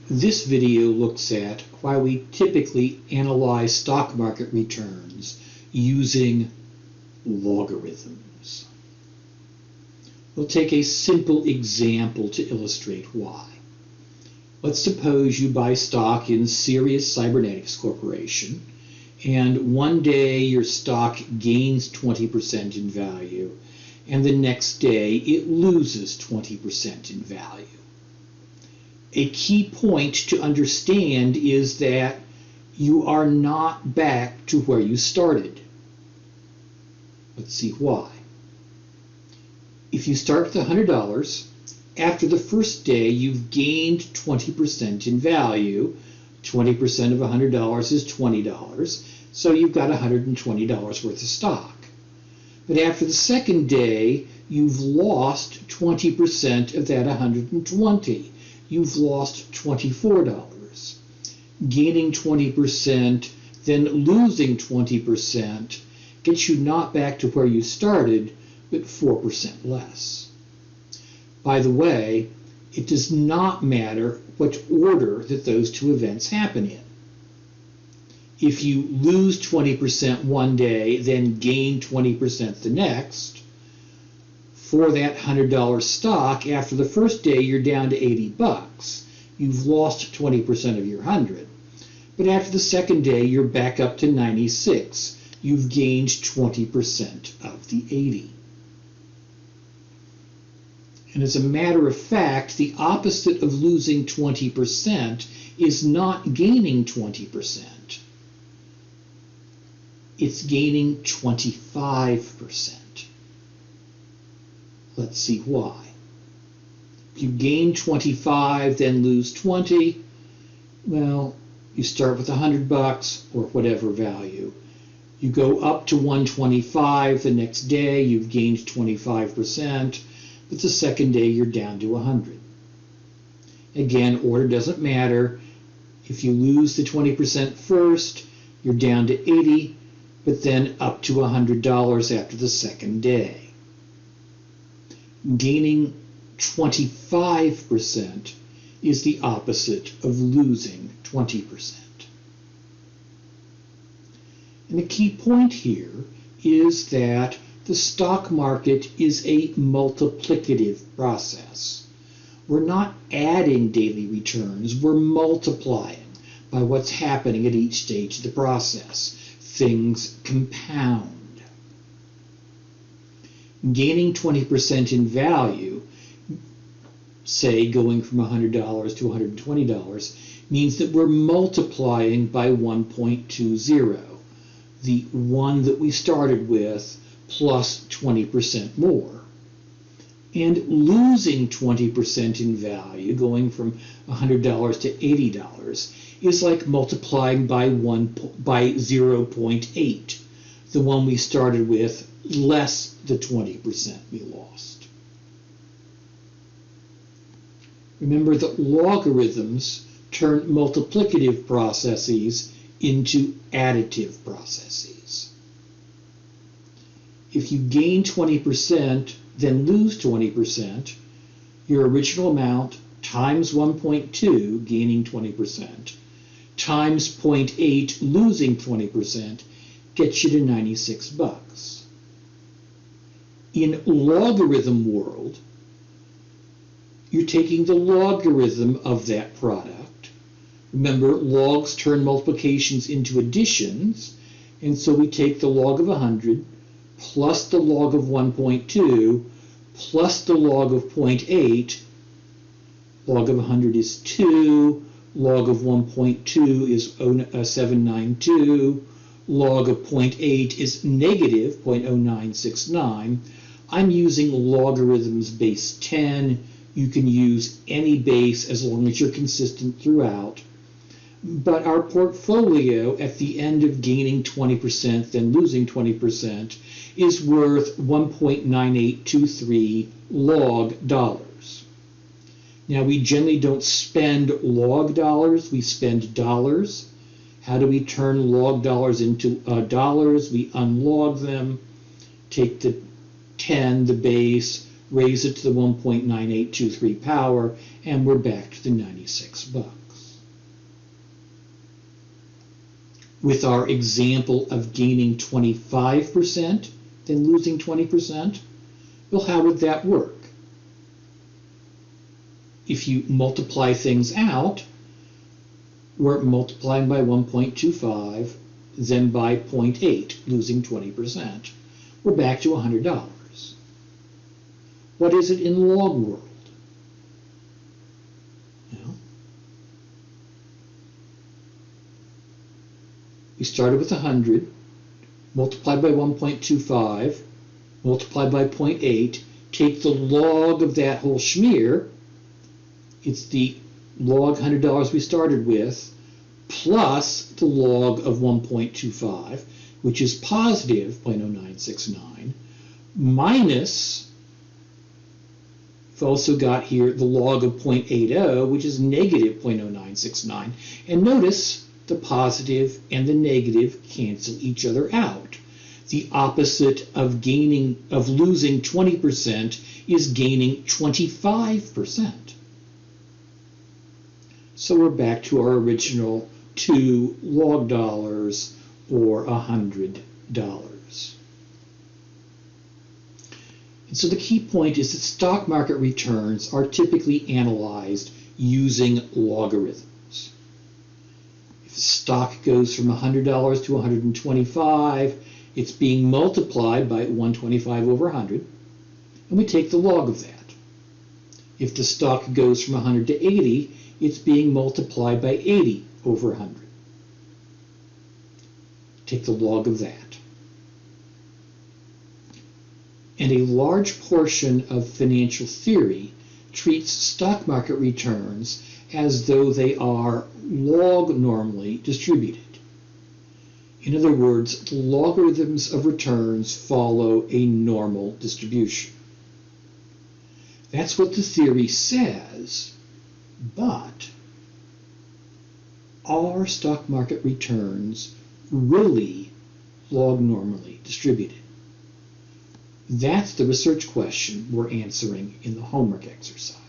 This video looks at why we typically analyze stock market returns using logarithms. We'll take a simple example to illustrate why. Let's suppose you buy stock in Sirius Cybernetics Corporation, and one day your stock gains 20% in value, and the next day it loses 20% in value. A key point to understand is that you are not back to where you started. Let's see why. If you start with $100, after the first day you've gained 20% in value. 20% of $100 is $20, so you've got $120 worth of stock. But after the second day, you've lost 20% of that $120. You've lost $24. Gaining 20%, then losing 20% gets you not back to where you started, but 4% less. By the way, it does not matter what order that those two events happen in. If you lose 20% one day, then gain 20% the next, for that $100 stock, after the first day you're down to $80. You've lost 20% of your 100. But after the second day you're back up to 96. You've gained 20% of the 80. And as a matter of fact, the opposite of losing 20% is not gaining 20%. It's gaining 25%. Let's see why. If you gain 25, then lose 20, well, you start with $100 or whatever value. You go up to 125 the next day, you've gained 25%, but the second day you're down to 100. Again, order doesn't matter. If you lose the 20% first, you're down to 80, but then up to $100 after the second day. Gaining 25% is the opposite of losing 20%. And the key point here is that the stock market is a multiplicative process. We're not adding daily returns, we're multiplying by what's happening at each stage of the process. Things compound. Gaining 20% in value, say going from $100 to $120, means that we're multiplying by 1.20, the one that we started with plus 20% more. And losing 20% in value, going from $100 to $80, is like multiplying by 0.8, the one we started with less the 20% we lost. Remember that logarithms turn multiplicative processes into additive processes. If you gain 20%, then lose 20%, your original amount times 1.2, gaining 20%, times 0.8, losing 20%, gets you to $96. In logarithm world, you're taking the logarithm of that product. Remember, logs turn multiplications into additions, and so we take the log of 100 plus the log of 1.2 plus the log of 0.8. Log of 100 is 2, log of 1.2 is 792, log of 0.8 is negative 0.0969. I'm using logarithms base 10. You can use any base as long as you're consistent throughout. But our portfolio at the end of gaining 20%, then losing 20%, is worth 1.9823 log dollars. Now, we generally don't spend log dollars, we spend dollars. How do we turn log dollars into dollars? We unlog them, take the 10, the base, raise it to the 1.9823 power, and we're back to the $96. with our example of gaining 25% then losing 20%? Well, how would that work? If you multiply things out, we're multiplying by 1.25, then by 0.8, losing 20%. We're back to $100. What is it in log world? We started with 100, multiplied by 1.25, multiplied by 0.8, take the log of that whole schmear, it's the log $100 we started with, plus the log of 1.25, which is positive 0.0969, minus, we've also got here the log of 0.80, which is negative 0.0969, and notice the positive and the negative cancel each other out. The opposite of losing 20% is gaining 25%. So we're back to our original 2 log dollars or $100. And so the key point is that stock market returns are typically analyzed using logarithms. If the stock goes from $100 to 125, it's being multiplied by 125 over 100, and we take the log of that. If the stock goes from 100 to 80, it's being multiplied by 80 over 100. Take the log of that. And a large portion of financial theory treats stock market returns as though they are log-normally distributed. In other words, the logarithms of returns follow a normal distribution. That's what the theory says, but are stock market returns really log-normally distributed? That's the research question we're answering in the homework exercise.